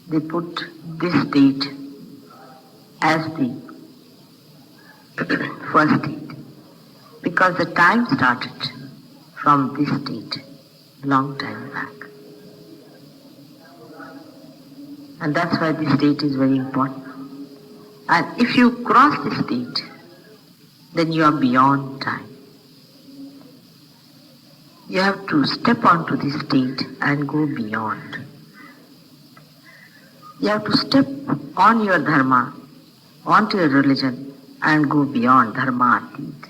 they put this date as the first date. Because the time started from this date, long time back. And that's why this date is very important. And if you cross this date, then you are beyond time. You have to step onto this date and go beyond. You have to step on your dharma, onto your religion, and go beyond dharma atit.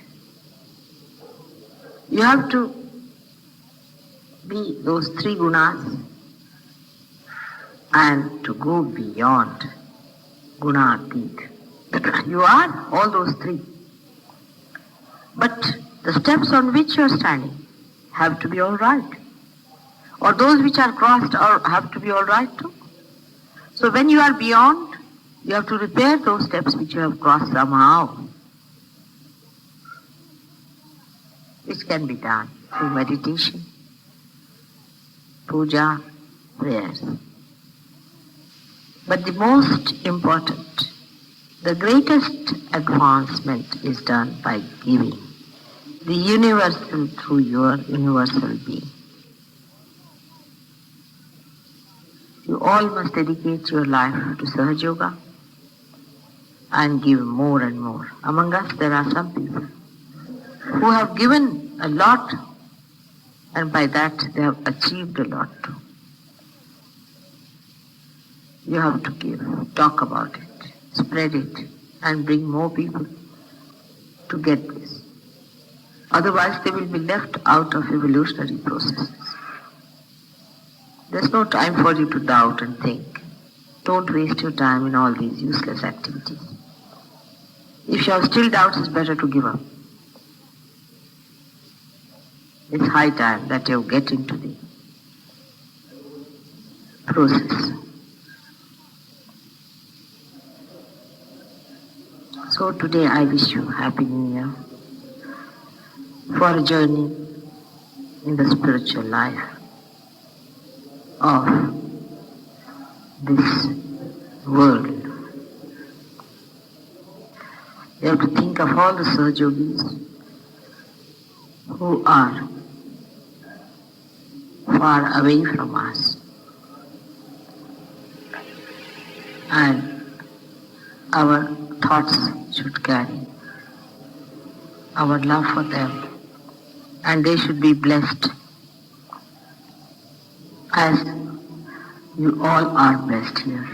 You have to be those 3 gunas and to go beyond guna atit. You are all those 3. But the steps on which you are standing have to be all right. Or those which are crossed have to be all right too. So when you are beyond, you have to repair those steps which you have crossed somehow. Which can be done through meditation, puja, prayers. But the most important, the greatest advancement is done by giving the universal through your universal being. You all must dedicate your life to Sahaja Yoga and give more and more. Among us there are some people who have given a lot, and by that they have achieved a lot too. You have to give, talk about it, spread it, and bring more people to get this. Otherwise they will be left out of evolutionary processes. There's no time for you to doubt and think. Don't waste your time in all these useless activities. If you have still doubts, it's better to give up. It's high time that you get into the process. So today I wish you Happy New Year for a journey in the spiritual life of this world. You have to think of all the Sahaja Yogis who are far away from us. And our thoughts should carry our love for them, and they should be blessed as you all are blessed here.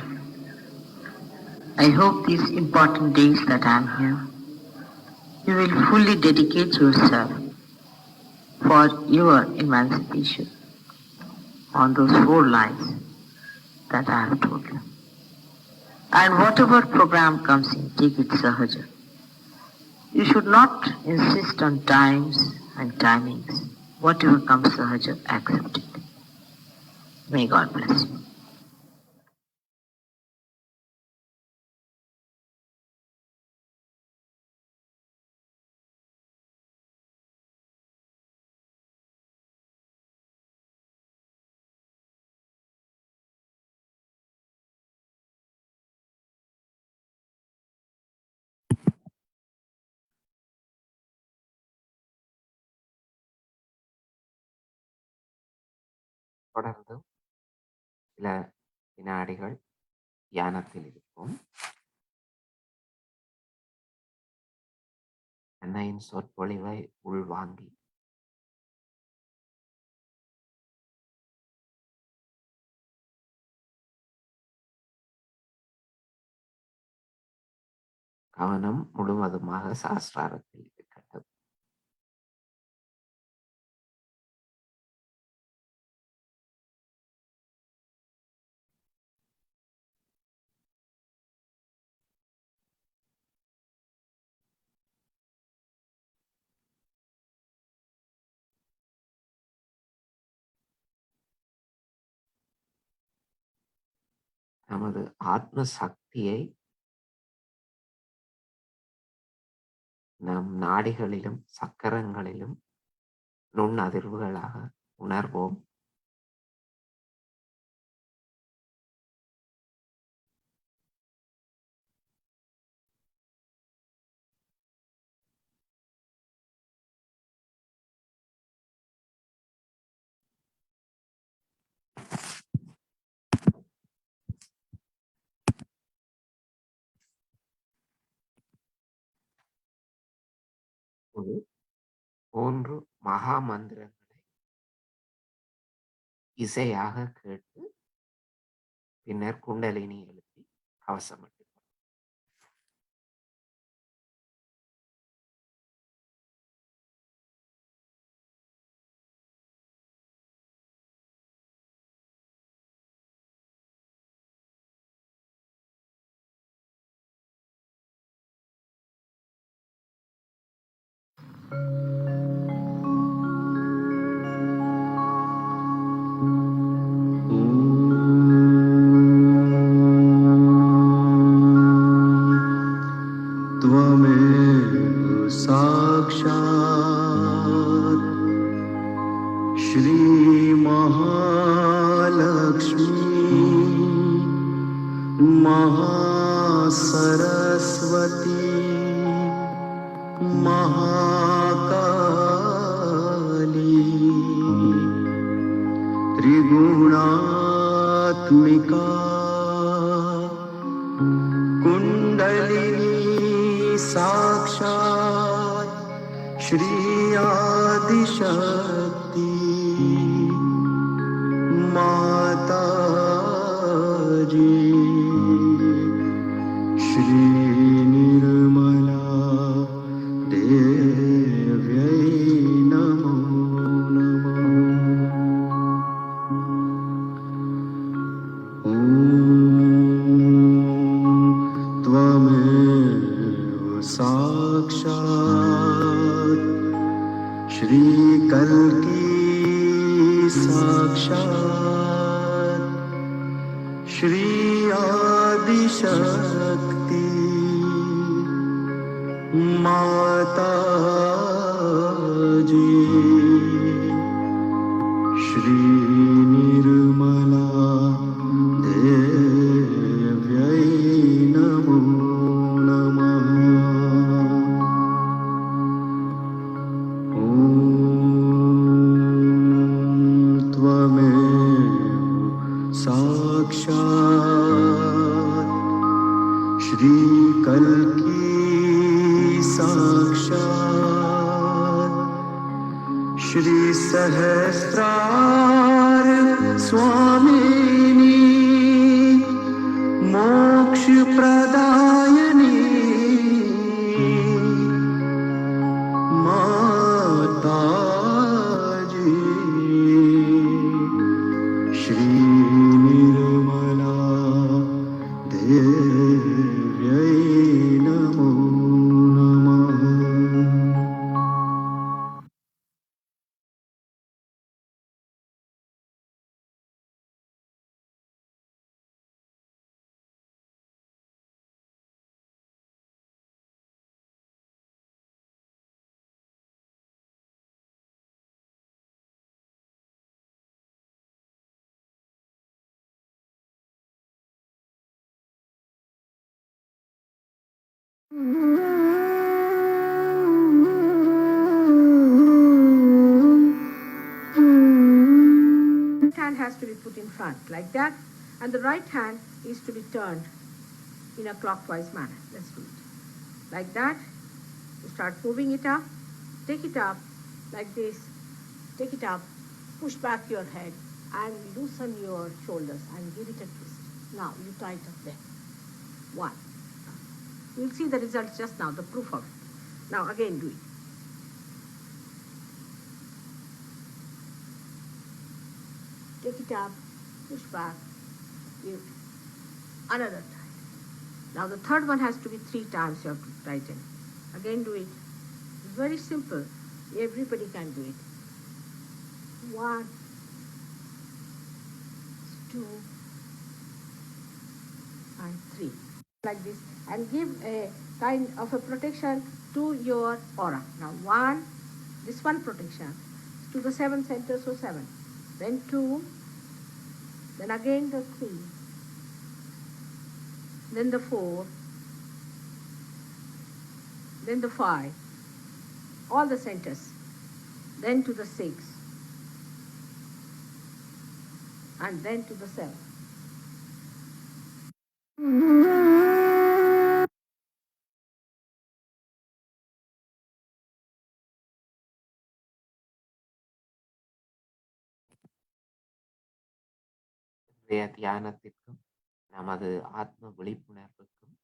I hope these important days that I am here, you will fully dedicate yourself for your emancipation on those 4 lines that I have told you. And whatever program comes in, take it sahaja. You should not insist on times and timings. Whatever comes sahaja, accept it. May God bless you. தொடர்ந்து சில வினாடிகள் தியானத்தில் இருப்போம். அன்னையின் சொற்பொழிவை உள்வாங்கி கவனம் முழுவதுமாக சாஸ்திராரத்தில் இருக்கட்டும். நமது ஆத்ம சக்தியை நம் நாடிகளிலும் சக்கரங்களிலும் நுண் அதிர்வுகளாக உணர்வோம். ஒரு 3 மகா மந்திரங்களை இசையாக கேட்டு பின்னர் குண்டலினி எழுப்பி கவசமிட்டு Om साक्षात् श्री कल्की साक्षात् श्री सहस्रार स्वामिनी मोक्ष प्रदायिनी माताजी श्री निर्मला देव्यै नमो नमः। Hand has to be put in front like that, and the right hand is to be turned in a clockwise manner. Let's do it like that. You start moving it up, take it up like this, take it up, push back your head and loosen your shoulders and give it a twist. Now you tie it up there. One. You'll see the result just now, the proof of it. Now again do it. Take it up, push back, give another time. Now the third one has to be 3 times you have to tighten. Again do it. It's very simple. Everybody can do it. 1, 2, and 3. Like this. And give a kind of a protection to your aura. Now 1, this one protection to the 7 center, so 7. Then 2, then again the 3, then the 4, then the 5, all the centers, then to the 6, and then to the 7. இன்றைய தியானத்திற்கும் நமது ஆத்ம விழிப்புணர்வுக்கும்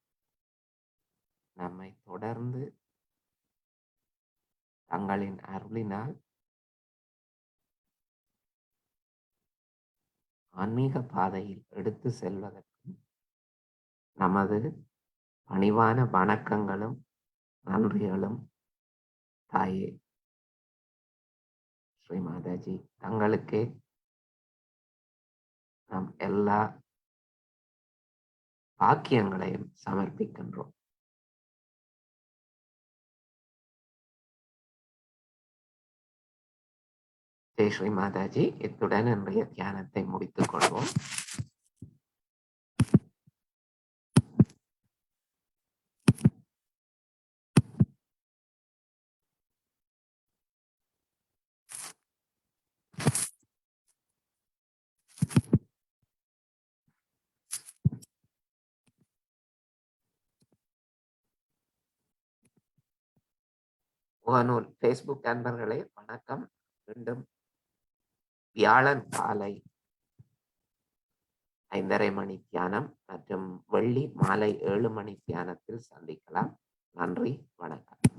நம்மை தொடர்ந்து தங்களின் அருளினால் ஆன்மீக பாதையில் எடுத்து செல்வதற்கும் நமது பணிவான வணக்கங்களும் நன்றிகளும் தாயே ஸ்ரீ மாதாஜி தங்களுக்கே நாம் எல்லா பாக்கியங்களையும் சமர்ப்பிக்கின்றோம். ஜெய் ஸ்ரீ மாதாஜி. இத்துடன் இன்றைய தியானத்தை முடித்துக் கொள்வோம். முகநூல் ஃபேஸ்புக் நண்பர்களே வணக்கம். மீண்டும் வியாழன் காலை 5:30 மணி தியானம் மற்றும் வெள்ளி மாலை 7 மணி தியானத்தில் சந்திக்கலாம். நன்றி, வணக்கம்.